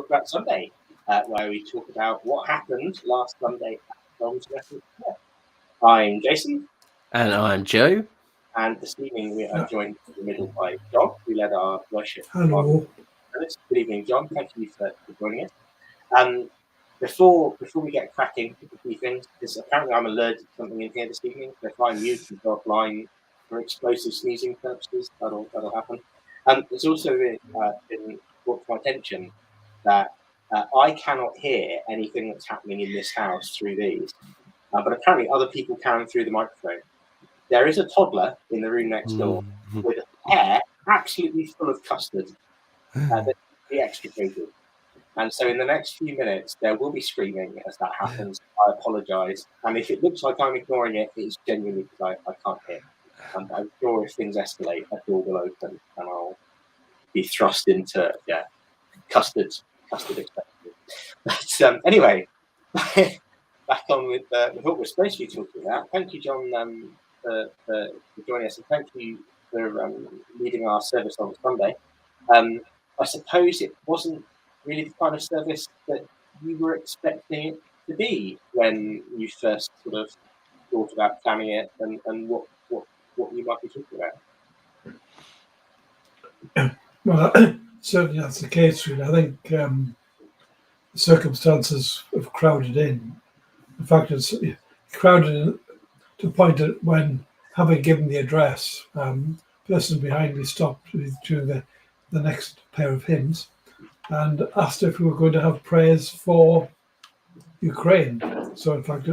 About Sunday, where we talk about what happened last Sunday at Dom's Message. I'm Jason. And I'm Joe. And this evening we are joined in the middle by John, who led our worship. Hello. Good evening, John. Thank you for joining us. Before we get cracking with a few things, because apparently I'm allergic to something in here this evening, so if I mute and go offline for explosive sneezing purposes, that'll happen. It's also been brought to my attention that I cannot hear anything that's happening in this house through these, but apparently other people can through the microphone. There is a toddler in the room next door with a hair absolutely full of custard that can be extricated. And so in the next few minutes, there will be screaming as that happens. I apologise. And if it looks like I'm ignoring it, it's genuinely because I can't hear. And I'm sure if things escalate, a door will open and I'll be thrust into custard expected. But anyway, back on with what we're supposed to be talking about. Thank you, John, for joining us, and thank you for leading our service on Sunday. I suppose it wasn't really the kind of service that you were expecting it to be when you first sort of thought about planning it, and what you might be talking about. Well, certainly that's the case, really. I think the circumstances have crowded in. In fact, it's crowded in to the point that when, having given the address, the person behind me stopped during the next pair of hymns and asked if we were going to have prayers for Ukraine. So, in fact,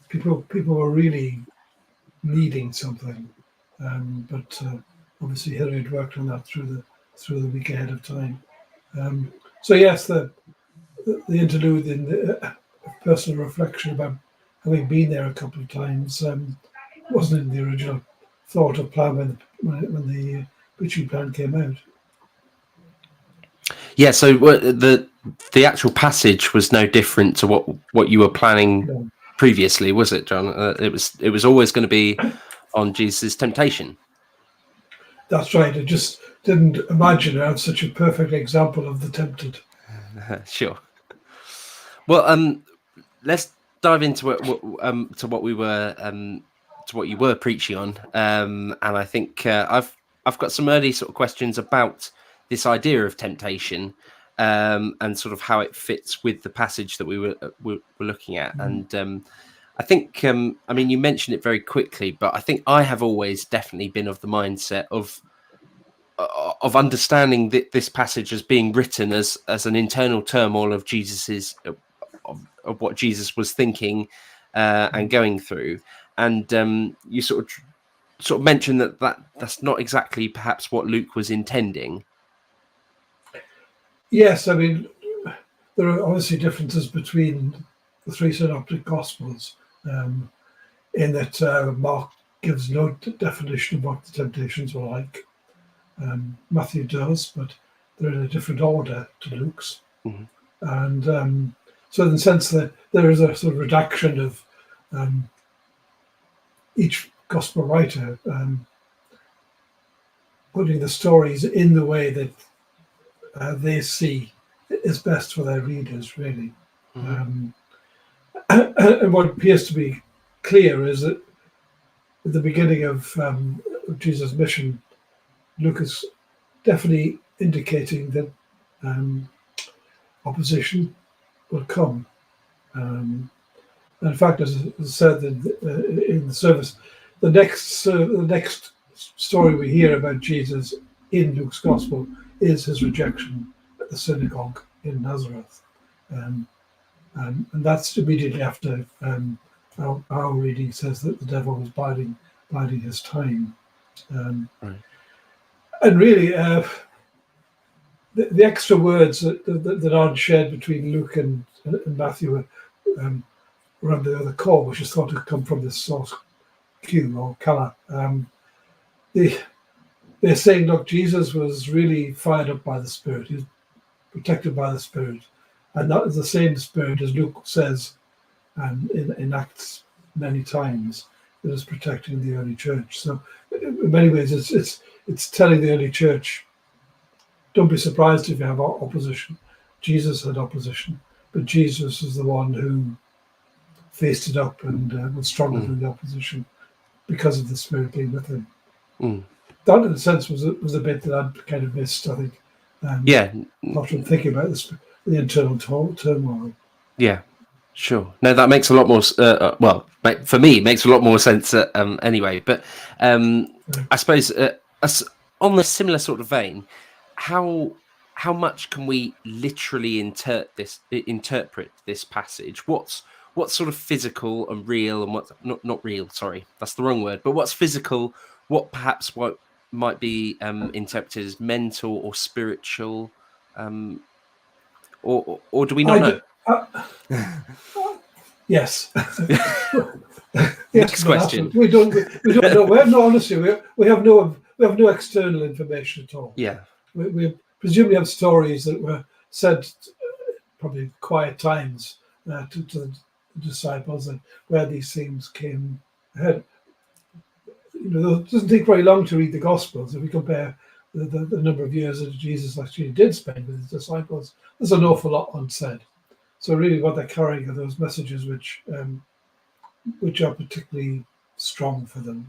people were really needing something, but obviously Hilary had worked on that through the week ahead of time. So yes, the interlude in the personal reflection about having been there a couple of times wasn't in the original thought or plan when the preaching plan came out. Yeah, so the actual passage was no different to what you were planning previously, was it, John? It was always going to be on Jesus' temptation. That's right. I just didn't imagine I had such a perfect example of the tempted. Sure. Well, let's dive into what you were preaching on, and I think I've got some early sort of questions about this idea of temptation, and sort of how it fits with the passage that we were looking at. And I think, I mean, you mentioned it very quickly, but I think I have always definitely been of the mindset of understanding this passage as being written as an internal turmoil of Jesus's of what Jesus was thinking and going through. And you sort of mentioned that's not exactly perhaps what Luke was intending. Yes, I mean, there are obviously differences between the three synoptic gospels, in that Mark gives no definition of what the temptations were like. Matthew does, but they're in a different order to Luke's. Mm-hmm. And so in the sense that there is a sort of redaction of each gospel writer putting the stories in the way that they see is best for their readers, really. Mm-hmm. And what appears to be clear is that at the beginning of Jesus' mission, Luke is definitely indicating that opposition will come. And in fact, as I said in the service, the next story we hear about Jesus in Luke's Gospel is his rejection at the synagogue in Nazareth. And that's immediately after our reading says that the devil was biding his time. Right. And really, the extra words that aren't shared between Luke and Matthew were under the other core, which is thought to come from this source Q or Kala. They're saying, look, Jesus was really fired up by the Spirit. He was protected by the Spirit. And that is the same Spirit, as Luke says in Acts many times, that is protecting the early church. So in many ways, it's telling the early church, don't be surprised if you have opposition. Jesus had opposition, but Jesus is the one who faced it up and was stronger than the opposition because of the Spirit being with him. That, in a sense, was a bit that I'd kind of missed, I think. After thinking about this, the internal turmoil. Yeah, sure. No, that makes a lot more. For me, it makes a lot more sense. Anyway, but I suppose on the similar sort of vein, how much can we literally interpret this passage? What's sort of physical and real, and what's not real? Sorry, that's the wrong word. But what's physical? What might be interpreted as mental or spiritual, or do we not know? Yes. Next question. We don't know. We have no, honestly, we have no external information at all. Yeah. We presumably have stories that were said probably quiet times to the disciples, and where these things came ahead. It doesn't take very long to read the Gospels. If we compare the number of years that Jesus actually did spend with his disciples, there's an awful lot unsaid. So really what they're carrying are those messages which are particularly strong for them.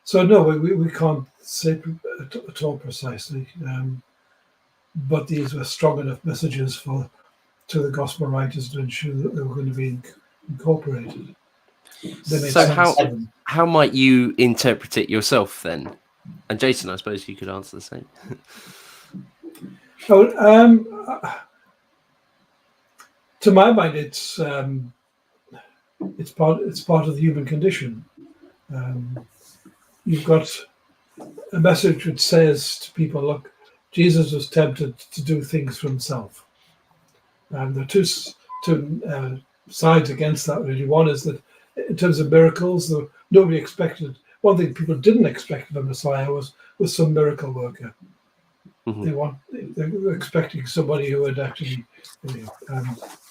So no, we can't say at all precisely, but these were strong enough messages to the Gospel writers to ensure that they were going to be incorporated. So how might you interpret it yourself then? And Jason, I suppose you could answer the same. To my mind, it's part of the human condition. You've got a message which says to people, look, Jesus was tempted to do things for himself. And there are two sides against that, really. One is that in terms of miracles, nobody expected. One thing people didn't expect of the Messiah was some miracle worker. Mm-hmm. They were expecting somebody who would actually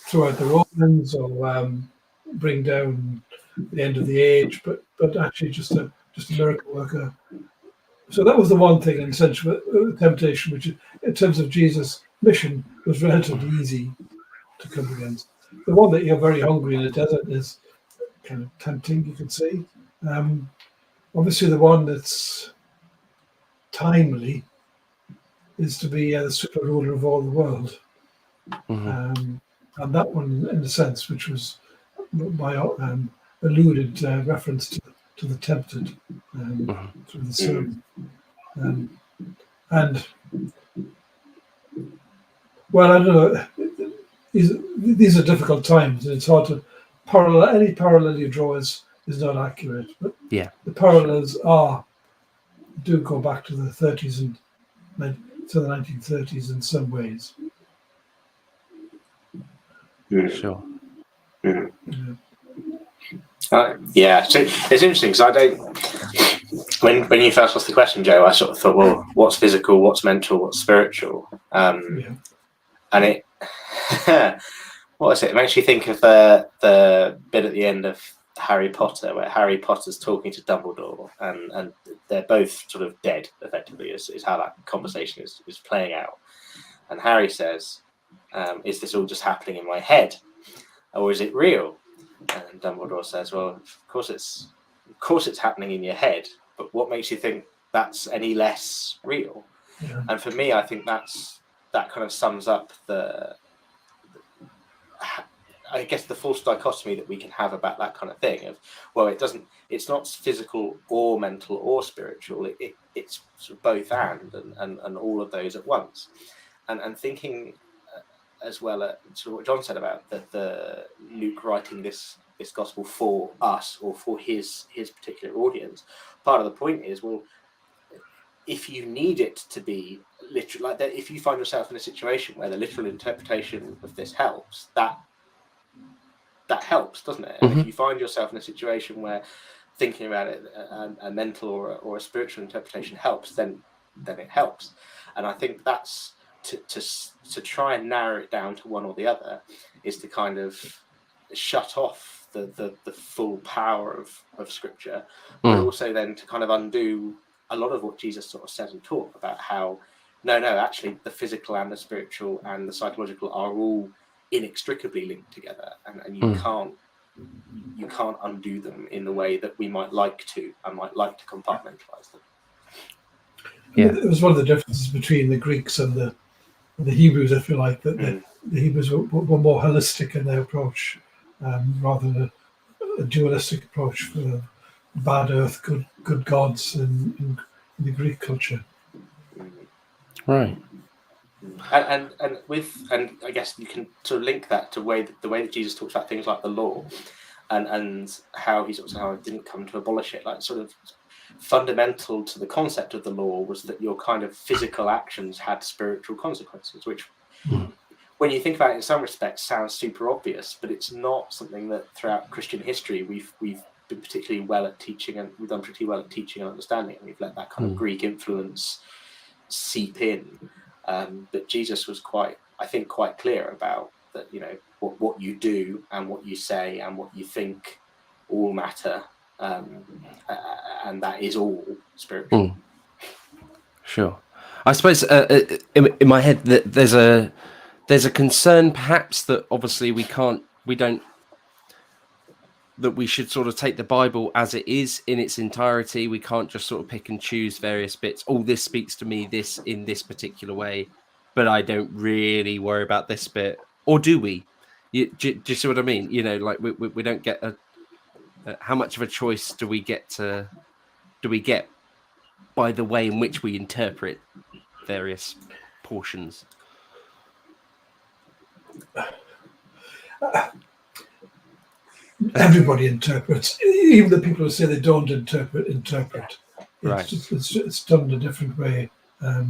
throw out the Romans or bring down the end of the age, but actually just a miracle worker. So that was the one thing, in essentially, temptation, which in terms of Jesus' mission was relatively easy to come against. The one that you're very hungry in the desert is kind of tempting, you could say. Obviously, the one that's timely is to be the super ruler of all the world. Mm-hmm. And that one, in a sense, which was my alluded reference to the tempted through the sermon. And, well, I don't know, these are difficult times, and it's hard to any parallel you draw is not accurate, but the parallels do go back to the 30s and to the 1930s in some ways. Sure. Mm-hmm. So it's interesting because I don't. When you first asked the question, Joe, I sort of thought, well, what's physical, what's mental, what's spiritual, and it. What is it? It makes you think of the bit at the end of Harry Potter, where Harry Potter's talking to Dumbledore, and they're both sort of dead, effectively, is how that conversation is playing out. And Harry says, is this all just happening in my head, or is it real? And Dumbledore says, well, of course it's happening in your head, but what makes you think that's any less real? Yeah. And for me, I think that kind of sums up I guess the false dichotomy that we can have about that kind of thing of, well, it's not physical or mental or spiritual. It's sort of both and all of those at once. And thinking as well at sort of what John said about the Luke writing this gospel for us or for his particular audience. Part of the point is, well, if you need it to be literal, like that, if you find yourself in a situation where the literal interpretation of this helps, that helps, doesn't it? Mm-hmm. And if you find yourself in a situation where thinking about it, a mental or a spiritual interpretation helps, then it helps. And I think that's to try and narrow it down to one or the other is to kind of shut off the full power of Scripture, but also then to kind of undo a lot of what Jesus sort of said and taught about how No, actually, the physical and the spiritual and the psychological are all inextricably linked together, and you can't undo them in the way that we might like to. I might like to compartmentalize them. Yeah, it was one of the differences between the Greeks and the Hebrews. I feel like that the Hebrews were more holistic in their approach, rather than a dualistic approach for bad earth, good gods in the Greek culture. Right. And I guess you can sort of link that to the way that Jesus talks about things like the law, and how he sort of how it didn't come to abolish it. Like, sort of fundamental to the concept of the law was that your kind of physical actions had spiritual consequences, which, when you think about it, in some respects sounds super obvious, but it's not something that throughout Christian history we've been particularly well at teaching, and we've done pretty well at teaching and understanding, and we've let that kind of Greek influence seep in. But Jesus was quite clear about that, what you do and what you say and what you think all matter, and that is all spiritual. Sure. I suppose in my head that there's a concern perhaps that obviously that we should sort of take the Bible as it is in its entirety. We can't just sort of pick and choose various bits. Oh, this speaks to me this in this particular way, but I don't really worry about this bit. Or do we? Do you see what I mean? Like we don't get how much of a choice do we get by the way in which we interpret various portions? Everybody interprets, even the people who say they don't interpret. Right. It's done in a different way. I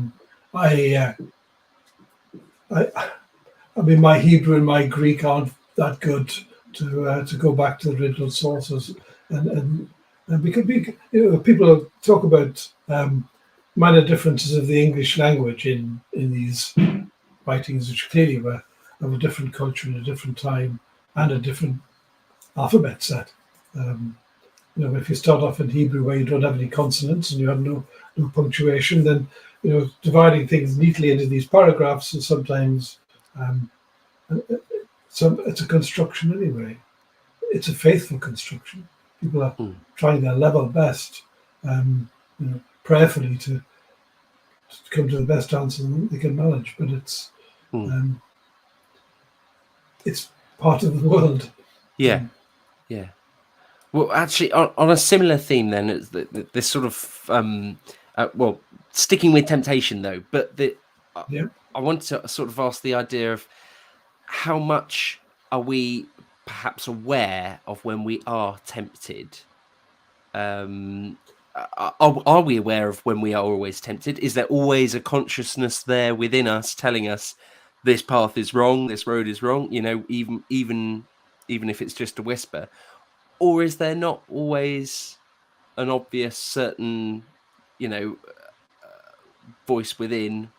mean, my Hebrew and my Greek aren't that good to go back to the original sources, and because people talk about minor differences of the English language in these writings, which clearly were of a different culture in a different time and a different alphabet set. If you start off in Hebrew where you don't have any consonants and you have no punctuation, then dividing things neatly into these paragraphs is sometimes it's a construction anyway. It's a faithful construction. People are trying their level best, prayerfully to come to the best answer they can manage. But it's part of the world. Yeah. Yeah. Well, actually, on a similar theme, then, this sort of sticking with temptation, though. But I want to sort of ask the idea of how much are we perhaps aware of when we are tempted? Are we aware of when we are always tempted? Is there always a consciousness there within us telling us this path is wrong, this road is wrong? Even if it's just a whisper. Or is there not always an obvious certain, voice within,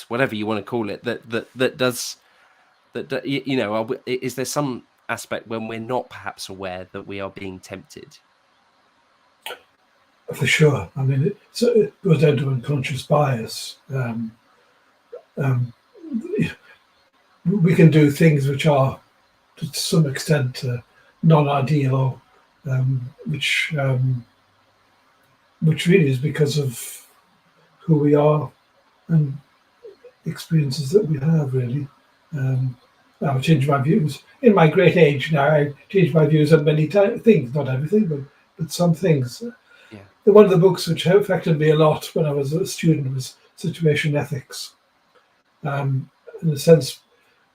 whatever you want to call it, that does, is there some aspect when we're not perhaps aware that we are being tempted? For sure. I mean, it goes down to unconscious bias. We can do things which are, to some extent, non-ideal, which really is because of who we are and experiences that we have, really. I've changed my views. In my great age now, I changed my views on many things, not everything, but some things. Yeah. One of the books which affected me a lot when I was a student was Situation Ethics. In a sense,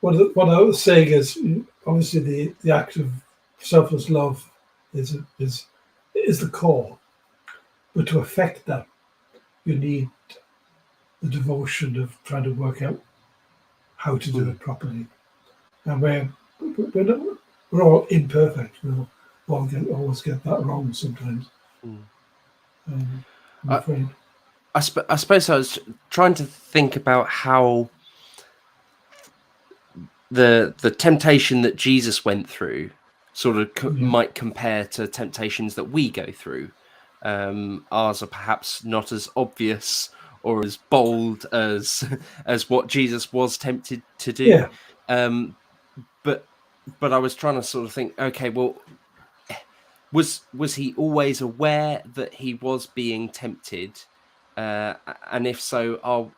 what I was saying is, obviously the act of selfless love is the core, but to affect that, you need the devotion of trying to work out how to do it properly. And we're all imperfect. We'll always get that wrong sometimes. I'm afraid. I suppose I was trying to think about how the temptation that Jesus went through sort of might compare to temptations that we go through. Ours are perhaps not as obvious or as bold as what Jesus was tempted to do. Yeah. But I was trying to sort of think, okay, well, was he always aware that he was being tempted? And if so,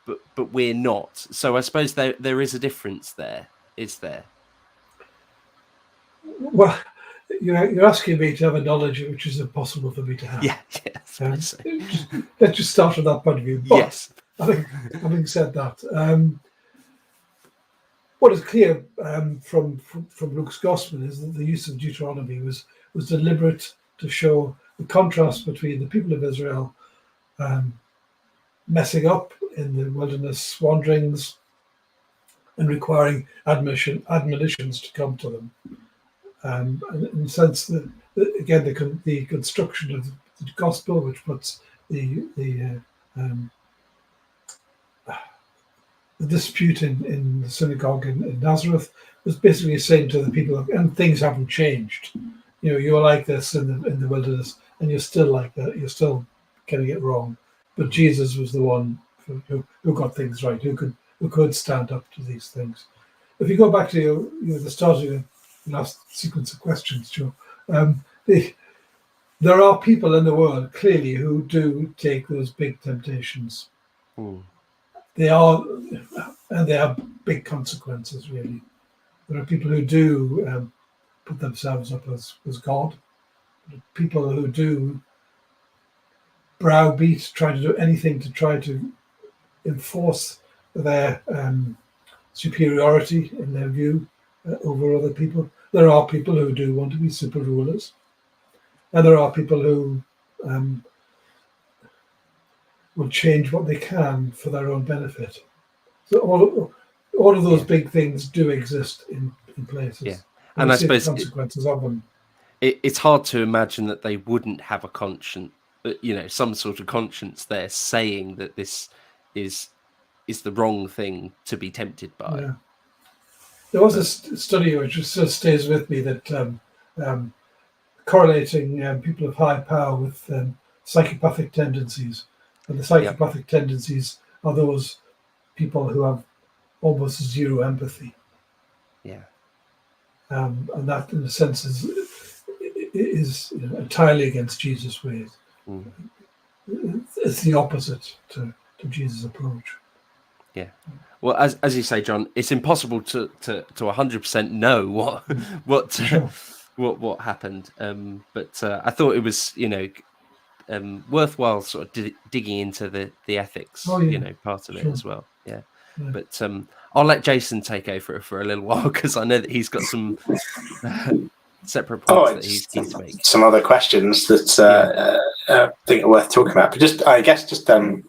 but we're not. So I suppose there is a difference there, is there? Well, you're asking me to have a knowledge which is impossible for me to have. Yeah, I suppose so. Let's just start from that point of view. But Yes. having said that, what is clear from Luke's Gospel is that the use of Deuteronomy was deliberate to show the contrast between the people of Israel messing up in the wilderness wanderings and requiring admonitions to come to them. In the sense that again, the construction of the gospel, which puts the dispute in the synagogue in Nazareth, was basically saying to the people, and things haven't changed. You're like this in the wilderness, and you're still like that. You're still getting it wrong. But Jesus was the one who got things right, who could stand up to these things. If you go back to the start of your last sequence of questions, Joe, there are people in the world clearly who do take those big temptations. They have big consequences, really. There are people who do put themselves up as God. People who do browbeat, try to do anything to try to enforce their superiority in their view over other people. There are people who do want to be super rulers, and there are people who will change what they can for their own benefit. So all of those big things do exist in places. Yeah, and I suppose the consequences of them. It's hard to imagine that they wouldn't have a conscience, some sort of conscience there, saying that this is the wrong thing to be tempted by. Yeah. There was a study which just stays with me that correlating people of high power with psychopathic tendencies. And the psychopathic tendencies are those people who have almost zero empathy. Yeah. And that, in a sense, is entirely against Jesus' ways. It's the opposite to Jesus' approach. Yeah. Well, as you say, John, it's impossible to 100% know what happened. But I thought it was worthwhile sort of digging into the ethics, part of it as well. Yeah. But I'll let Jason take over for a little while, because I know that he's got some separate points that he's keen to make. Some other questions that I think are worth talking about. But I guess we'll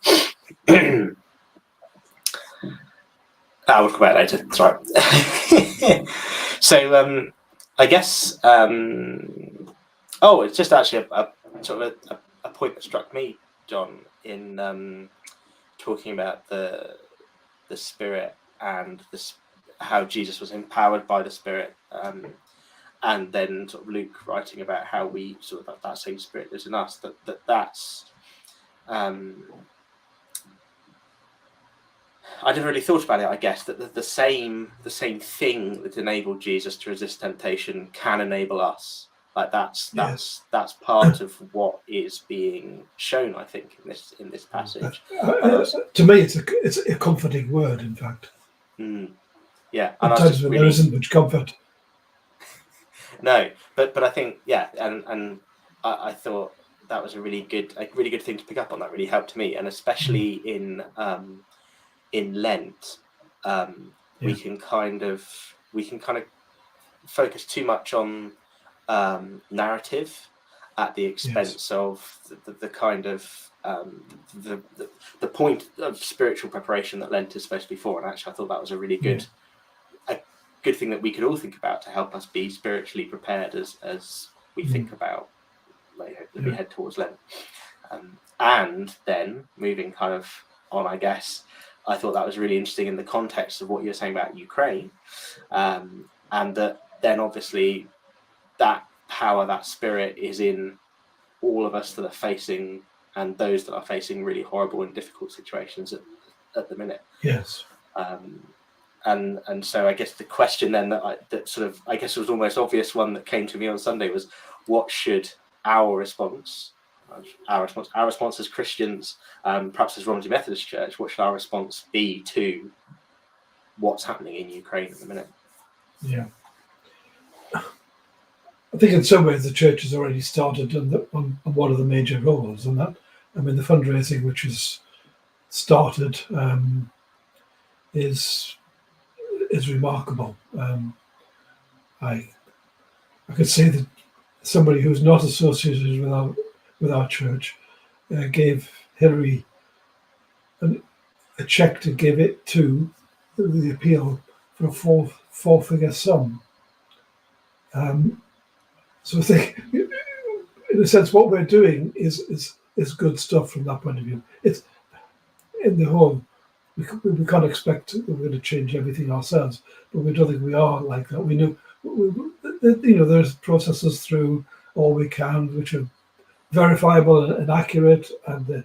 come back later. That's right. So I guess it's just actually a sort of a point that struck me, John, in talking about the Spirit and how Jesus was empowered by the Spirit, and then sort of Luke writing about how we sort of that same Spirit lives in us. That's I never really thought about it. I guess that the same thing that enabled Jesus to resist temptation can enable us. Like that's part of what is being shown, I think, in this passage. To me, it's a comforting word. In fact, yeah. At times when there isn't much comfort. No, but I think and I thought that was a really good thing to pick up on. That really helped me, and especially in Lent, we can kind of focus too much on narrative at the expense of the kind of the point of spiritual preparation that Lent is supposed to be for. And actually, I thought that was a really good good thing that we could all think about to help us be spiritually prepared as we think about we head towards Lent. And then moving kind of on, I guess, I thought that was really interesting in the context of what you're saying about Ukraine, and that then obviously that power, that spirit is in all of us that are facing and those that are facing really horrible and difficult situations at the minute. Yes. And so I guess the question then that sort of, I guess, was almost obvious one that came to me on Sunday was, what should our response as Christians, perhaps as Romsey Methodist Church, what should our response be to what's happening in Ukraine at the minute? Yeah. I think in some ways the church has already started on one of the major roles, and that, I mean, the fundraising which has started is remarkable. I could say that somebody who's not associated with our church gave Hillary a check to give it to the appeal for a four-figure sum. So I think, in a sense, what we're doing is good stuff from that point of view. It's in the whole. We can't expect that we're going to change everything ourselves, but we don't think we are like that. We know, there's processes through all we can, which are verifiable and accurate, and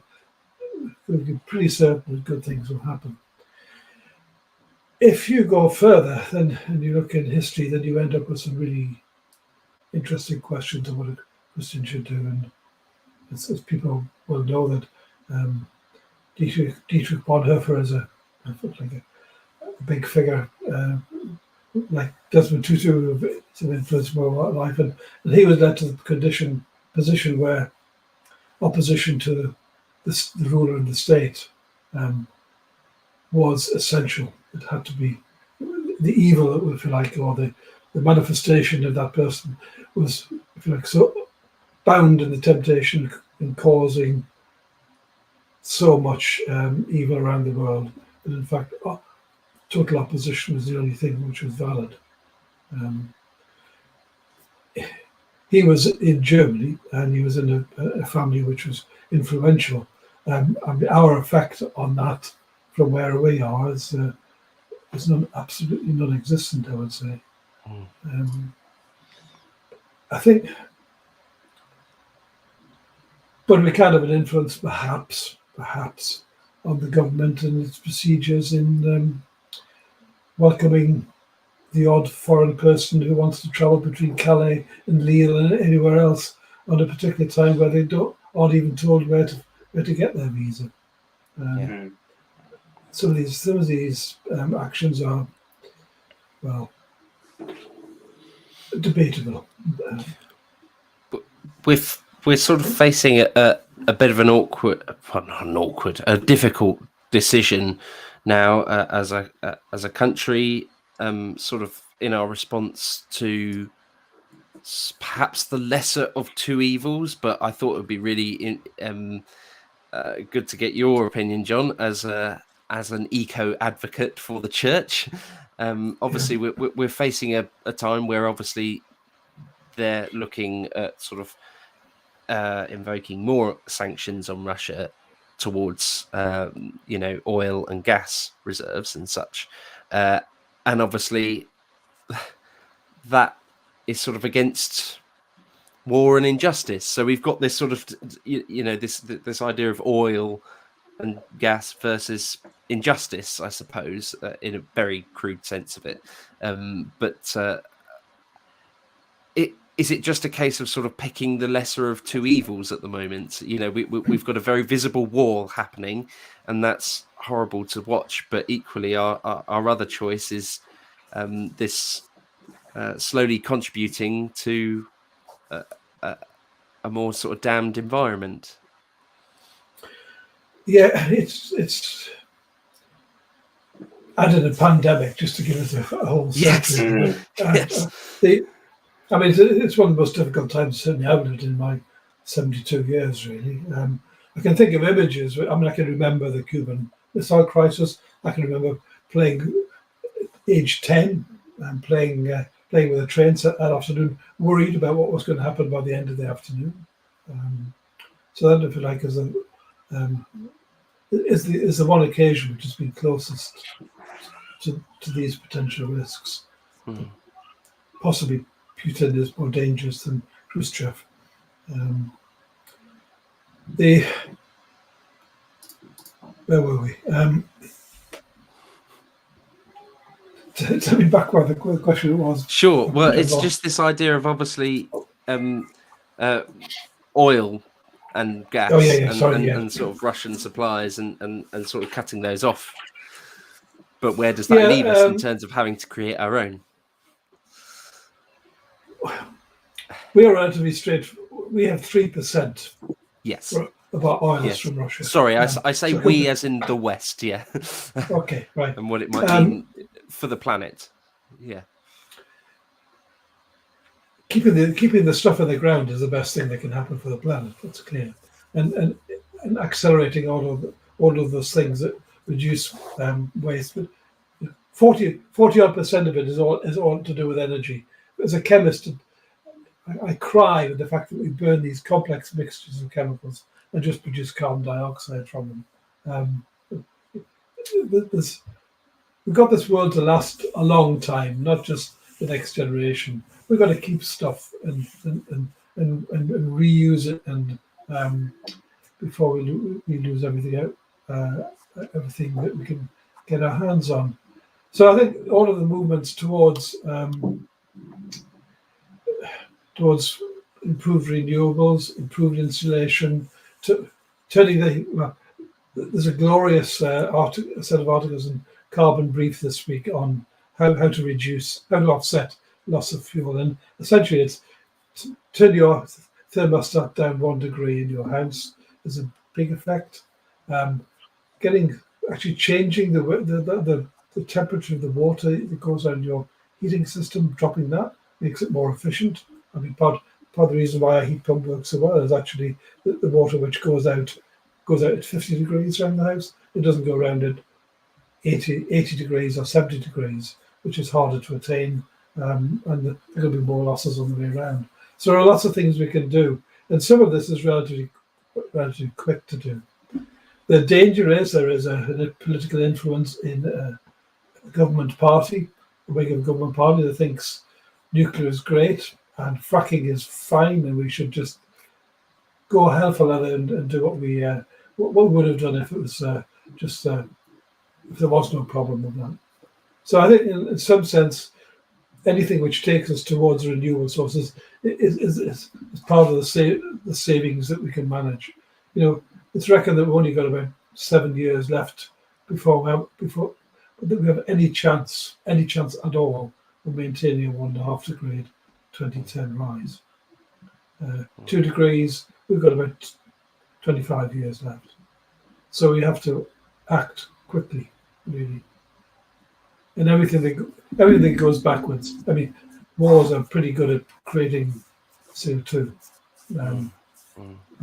we're pretty certain that good things will happen. If you go further, then and you look in history, then you end up with some really interesting questions of what a Christian should do, and as people will know that Dietrich Bonhoeffer is a big figure, like Desmond Tutu, some influence in my life, and he was led to the position where opposition to the ruler in the state was essential. It had to be the evil, if you like, or the manifestation of that person was, if you like, so bound in the temptation in causing so much evil around the world that, in fact, total opposition was the only thing which was valid. He was in Germany, and he was in a family which was influential. And our effect on that, from where we are, is absolutely non-existent, I would say. I think, but we can have an influence, perhaps, on the government and its procedures in welcoming the odd foreign person who wants to travel between Calais and Lille and anywhere else on a particular time where they aren't even told where to get their visa. Some of these actions are, well, debatable. But we're sort of facing a bit of a difficult decision now as a country, sort of in our response to perhaps the lesser of two evils. But I thought it would be really good to get your opinion, John, as an eco advocate for the church. Obviously, we're facing a time where obviously they're looking at sort of invoking more sanctions on Russia towards oil and gas reserves and such, and obviously that is sort of against war and injustice. So we've got this sort of this idea of oil and gas versus injustice, I suppose, in a very crude sense of it. But is it just a case of sort of picking the lesser of two evils at the moment? We've got a very visible war happening, and that's horrible to watch. But equally, our other choice is this slowly contributing to a more sort of damned environment. Yeah, it's added a pandemic just to give us a whole century. It's one of the most difficult times certainly I've lived in my 72 years, really. I can think of images. I can remember the Cuban Missile Crisis. I can remember playing age 10 and playing with a train set that afternoon, worried about what was going to happen by the end of the afternoon. So that, if you like, is the one occasion which has been closest to these potential risks. Possibly Putin is more dangerous than Khrushchev. Where were we? Tell me back what the question was. Sure. Well, Which I it's lost. just this idea of obviously oil and gas Oh yeah. Sorry, yeah. and sort of Russian supplies and sort of cutting those off. But where does that Yeah, leave us in terms of having to create our own? we are relatively straight. We have 3% Yes. of our oil is Yes. from Russia. Sorry, I say so we as in the West, yeah. Okay, right. And what it might mean for the planet. Yeah. Keeping the stuff in the ground is the best thing that can happen for the planet. That's clear. And accelerating all of those things that reduce waste. But 40 odd% of it is all to do with energy. As a chemist, I cry with the fact that we burn these complex mixtures of chemicals and just produce carbon dioxide from them. We've got this world to last a long time, not just the next generation. We've got to keep stuff and reuse it, and before we lose everything out, everything that we can get our hands on. So I think all of the movements towards improved renewables, improved insulation, there's a glorious set of articles in Carbon Brief this week on how to offset loss of fuel, and essentially it's turn your thermostat down 1 degree in your house is a big effect. Changing the temperature of the water that goes on your heating system, dropping that makes it more efficient. I mean, part of the reason why a heat pump works so well is actually the water which goes out at 50 degrees around the house. It doesn't go around at 80 degrees or 70 degrees, which is harder to attain, and there will be more losses on the way around. So there are lots of things we can do, and some of this is relatively quick to do. The danger is there is a political influence in a government party, a wing of a government party that thinks nuclear is great and fracking is fine, and we should just go hell for leather and do what we would have done if it was if there was no problem with that. So I think in some sense, anything which takes us towards renewable sources is part of the savings that we can manage. It's reckoned that we've only got about 7 years left before we have any chance at all of maintaining a 1.5 degree 2010 rise. 2 degrees, we've got about 25 years left. So we have to act quickly, really. And everything that goes backwards. I mean, wars are pretty good at creating CO2. I'm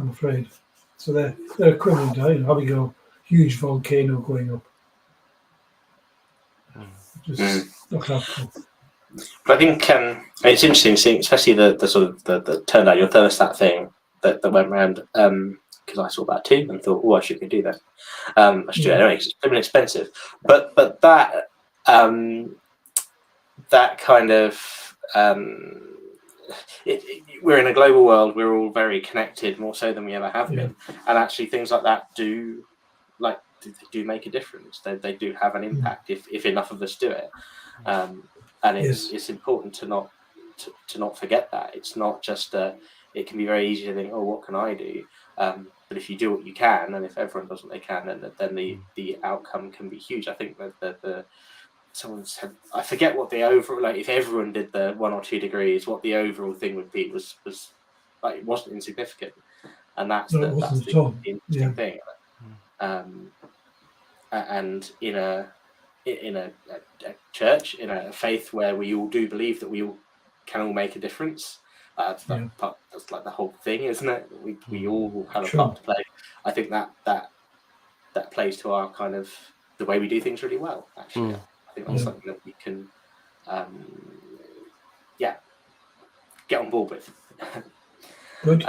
afraid. So they're equivalent to having a huge volcano going up. Just not helpful. But I think it's interesting seeing, especially the sort of the turn down your thermostat thing that went around, because I saw that too and thought, I should do that. I should do it anyway because it's pretty expensive. But that that kind of we're in a global world. We're all very connected, more so than we ever have been, and actually things like that do make a difference. They do have an impact if enough of us do it. And it's important to not forget that. It's not just it can be very easy to think, what can I do? But if you do what you can, and if everyone does what they can, then the outcome can be huge. I think that someone said, I forget what the overall, if everyone did the 1 or 2 degrees, what the overall thing would be was it wasn't insignificant, and that's the interesting thing. And in a church, in a faith where we all do believe that we all can all make a difference, that's like the whole thing, isn't it? We all have a part to play. I think that plays to our kind of the way we do things really well, actually. I think that's something that we can get on board with. Good.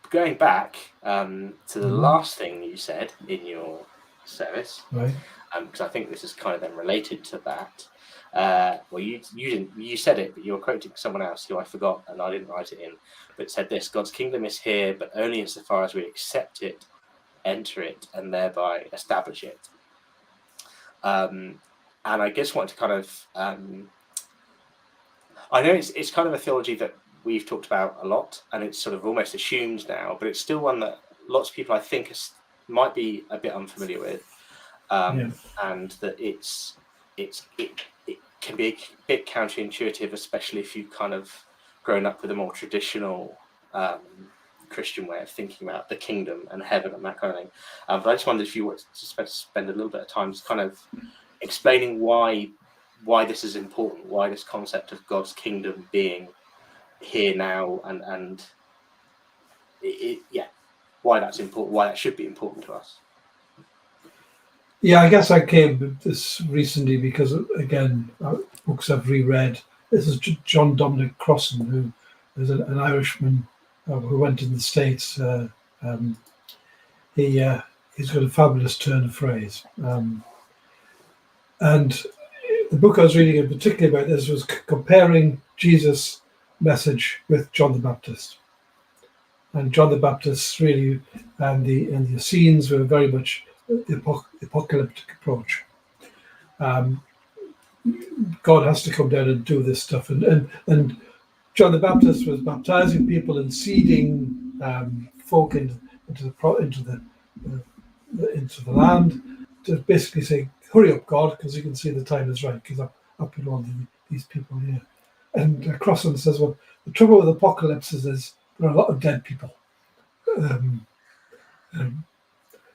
Going back to the last thing you said in your service, right? Because I think this is kind of then related to that. Well, you didn't. You said it, but you were quoting someone else who I forgot, and I didn't write it in. But it said this: God's kingdom is here, but only insofar as we accept it enter it and thereby establish it. And I just want to kind of, I know it's kind of a theology that we've talked about a lot, and it's sort of almost assumed now, but it's still one that lots of people I think might be a bit unfamiliar with, and that it can be a bit counterintuitive, especially if you've kind of grown up with a more traditional Christian way of thinking about the kingdom and heaven and that kind of thing. But I just wondered if you wanted to spend a little bit of time just kind of explaining why this is important, why this concept of God's kingdom being here now, and why that's important, why that should be important to us. Yeah, I guess I came to this recently because, again, books I've reread. This is John Dominic Crossan, who is an Irishman who went in the States. He's got a fabulous turn of phrase. And the book I was reading in particular about this was comparing Jesus' message with John the Baptist. And John the Baptist really, and the Essenes were very much the apocalyptic approach. God has to come down and do this stuff, and John the Baptist was baptizing people and seeding folk into the land to basically say, "Hurry up, God, because you can see the time is right, because I've put all these people here." And Crossan says, "Well, the trouble with apocalypses is there are a lot of dead people."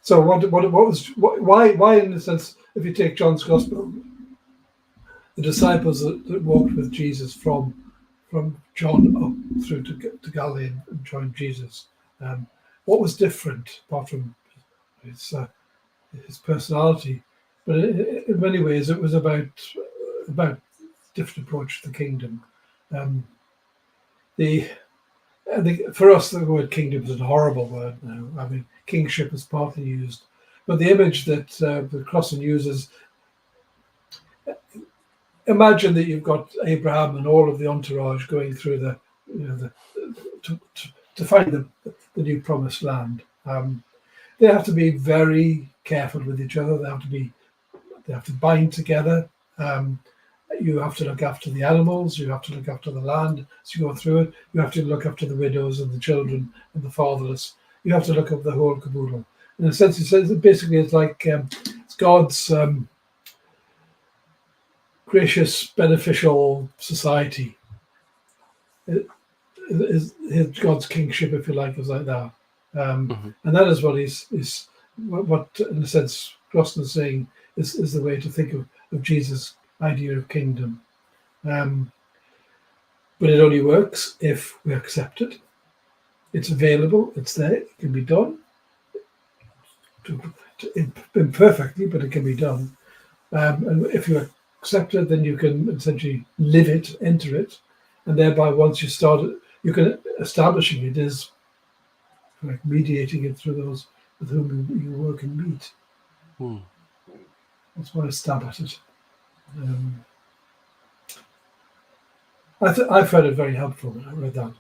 So why in a sense, if you take John's Gospel, the disciples that walked with Jesus from John up through to Galilee and joined Jesus, what was different apart from his personality? But in many ways, it was about different approach to the kingdom. I think for us, the word kingdom is a horrible word now. I mean, kingship is partly used, but the image that Crossan uses, imagine that you've got Abraham and all of the entourage going through to find the new promised land. They have to be very careful with each other. They have to bind together. You have to look after the animals. You have to look after the land as you go through it. You have to look after the widows and the children and the fatherless. You have to look after the whole caboodle. In a sense, it's like it's God's gracious, beneficial society. It is God's kingship, if you like, is like that. And that is what what in a sense, Crossan is saying is the way to think of Jesus' idea of kingdom. But it only works if we accept it. It's available, it's there, it can be done. Imperfectly, but it can be done. And if you accept it, then you can essentially live it, enter it, and thereby once you start it, you can establishing it is like mediating it through those with whom you work and meet. That's why I stab at it. I found it very helpful when I read that.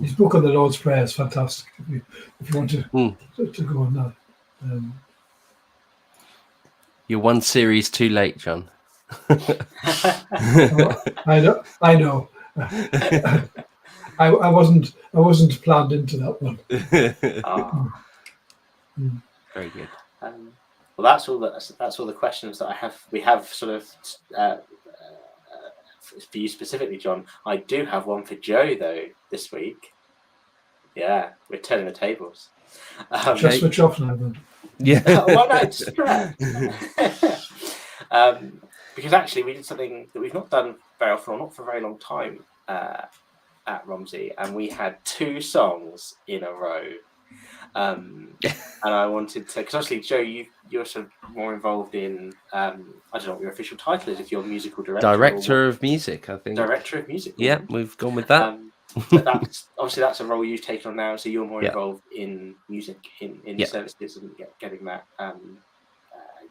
His book on the Lord's Prayer is fantastic. If you want to go on that. You're one series too late, John. I know. I wasn't planned into that one. Very good. Well, that's all the questions that we have sort of for you specifically, John. I do have one for Joe though this week. Yeah, we're turning the tables. Just switch off now then. Yeah. Well, no, it's correct. Because actually we did something that we've not done very often, or not for a very long time at Romsey, and we had 2 songs in a row. And I wanted to, because obviously, Joe, you're sort of more involved in, I don't know what your official title is, if you're musical director. Director of music, I think. Director of music. Yeah, we've gone with that. But that's a role you've taken on now, so you're more involved in music, in the services, and getting that,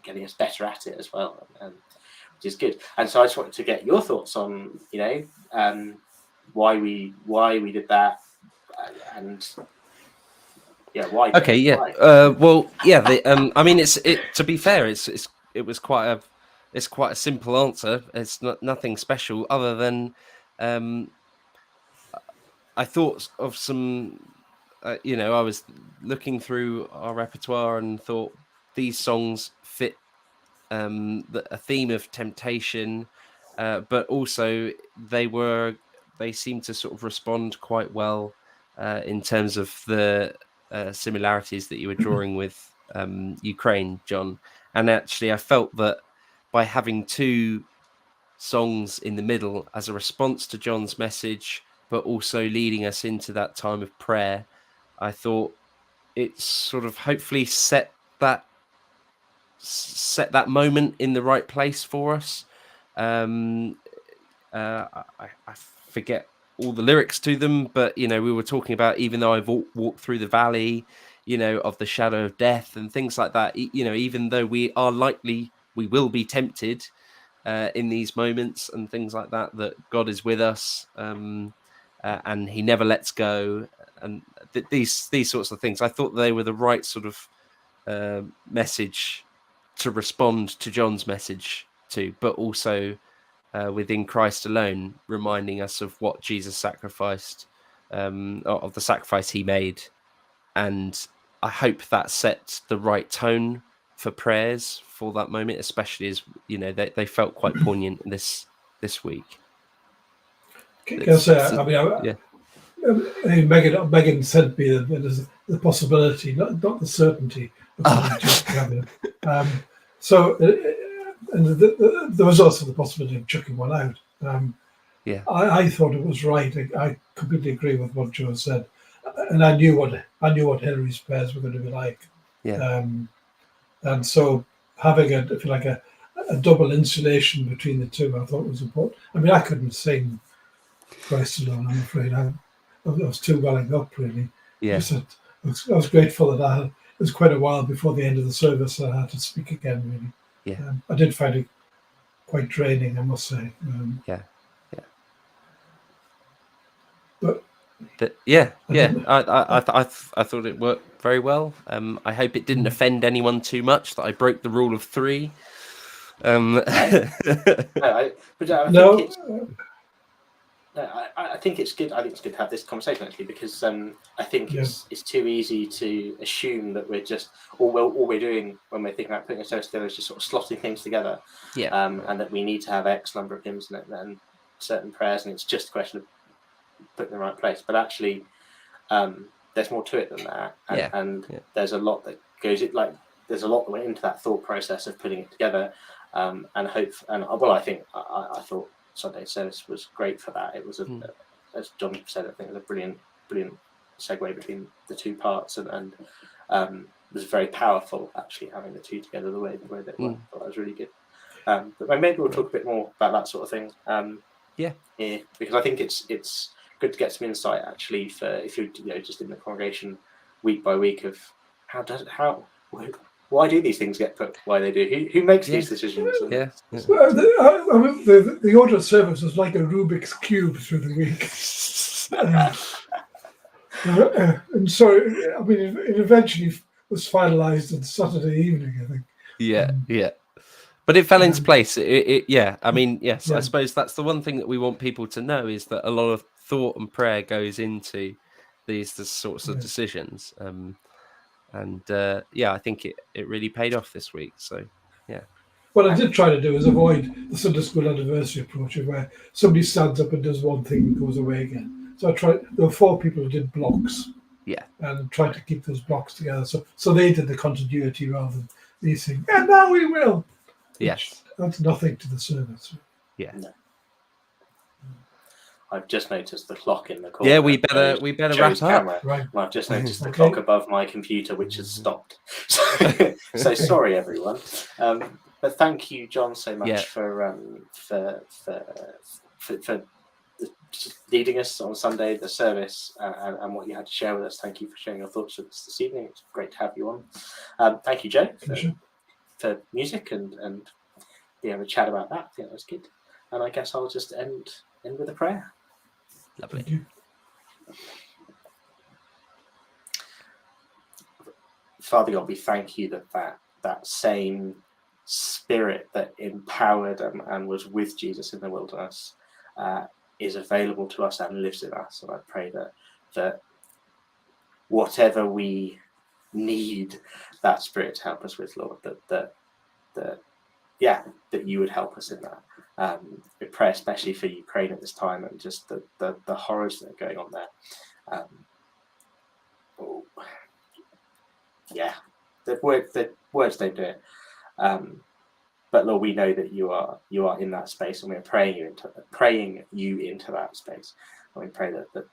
getting us better at it as well, which is good. And so I just wanted to get your thoughts on, why we did that, and Yeah, why? Okay, yeah. Why? Well, yeah. I mean, to be fair, it was quite a simple answer. It's not nothing special other than I thought of some. I was looking through our repertoire and thought these songs fit a theme of temptation, but also they seem to sort of respond quite well in terms of the similarities that you were drawing with Ukraine, John. And actually, I felt that by having two songs in the middle as a response to John's message, but also leading us into that time of prayer, I thought it sort of hopefully set that moment in the right place for us. Um, I forget all the lyrics to them, but we were talking about even though I've walked through the valley, of the shadow of death and things like that. Even though we will be tempted in these moments and things like that, that God is with us, and He never lets go, and these sorts of things. I thought they were the right sort of message to respond to John's message to, but also within Christ alone, reminding us of what Jesus sacrificed, of the sacrifice He made. And I hope that sets the right tone for prayers for that moment, especially as they felt quite poignant this week. Can I say, Yeah. Megan sent me the possibility, not the certainty of putting two together. And there was also the possibility of chucking one out. Yeah. I thought it was right. I completely agree with what Joe said, and I knew what Hillary's prayers were going to be like. Yeah. And so having a double insulation between the two, I thought was important. I mean, I couldn't sing Christ alone, I'm afraid. I was too welling up, really. Yeah. I was grateful that it was quite a while before the end of the service that I had to speak again, really. Yeah. I did find it quite draining, I must say. Yeah. But I thought it worked very well. I hope it didn't offend anyone too much that I broke the rule of three. I think it's good. I think it's good to have this conversation actually, because I think it's too easy to assume that we're just all we're doing when we're thinking about putting ourselves together is just sort of slotting things together. And that we need to have X number of hymns and certain prayers, and it's just a question of putting in the right place. But actually, there's more to it than that, and there's a lot that goes there's a lot that went into that thought process of putting it together, I thought Sunday's service was great for that. It was as John said, I think it was a brilliant segue between the two parts, and was very powerful actually having the two together the way that were. I thought that was really good. But maybe we'll talk a bit more about that sort of thing. Here, because I think it's good to get some insight actually for if you're just in the congregation week by week of why do these things get put? Why they do? Who makes these decisions? Well, the order of service was like a Rubik's cube through the week, and so I mean, it eventually was finalised on Saturday evening, I think. But it fell into place. I mean, yes. I suppose that's the one thing that we want people to know is that a lot of thought and prayer goes into these sorts of decisions. I think it really paid off this week. So, yeah. What I did try to do is avoid the Sunday school anniversary approach, where somebody stands up and does one thing and goes away again. So there were 4 people who did blocks. And tried to keep those blocks together. So they did the continuity rather than these things. And now we will. Yes. That's nothing to the service. Yeah. No. I've just noticed the clock in the corner. Yeah, we better wrap up. Right. And I've just noticed the clock above my computer, which has stopped. So sorry, everyone. But thank you, John, so much for leading us on Sunday, the service, and what you had to share with us. Thank you for sharing your thoughts with us this evening. It's great to have you on. Thank you, Joe, for music and be able to chat about that. I think that was good. And I guess I'll just end with a prayer. Lovely. Father God, we thank you that same Spirit that empowered and was with Jesus in the wilderness is available to us and lives in us. And I pray that whatever we need that Spirit to help us with, Lord, that you would help us in that. We pray especially for Ukraine at this time and just the horrors that are going on there. The words don't do it. But Lord, we know that you are in that space, and we're praying you into that space. And we pray that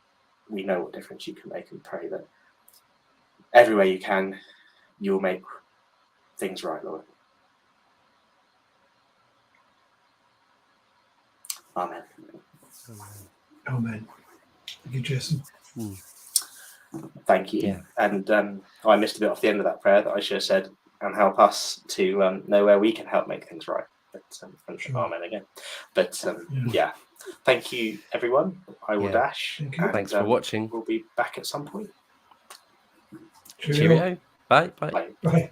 we know what difference you can make, and pray that everywhere you can, you'll make things right, Lord. Amen. Amen. Thank you, Jason. Thank you. Yeah. And I missed a bit off the end of that prayer that I should have said, and help us to know where we can help make things right. But Sure. Amen again. But thank you, everyone. I will dash. Thank you. And, Thanks for watching. We'll be back at some point. Cheerio. Cheerio. Bye. Bye. Bye. Bye.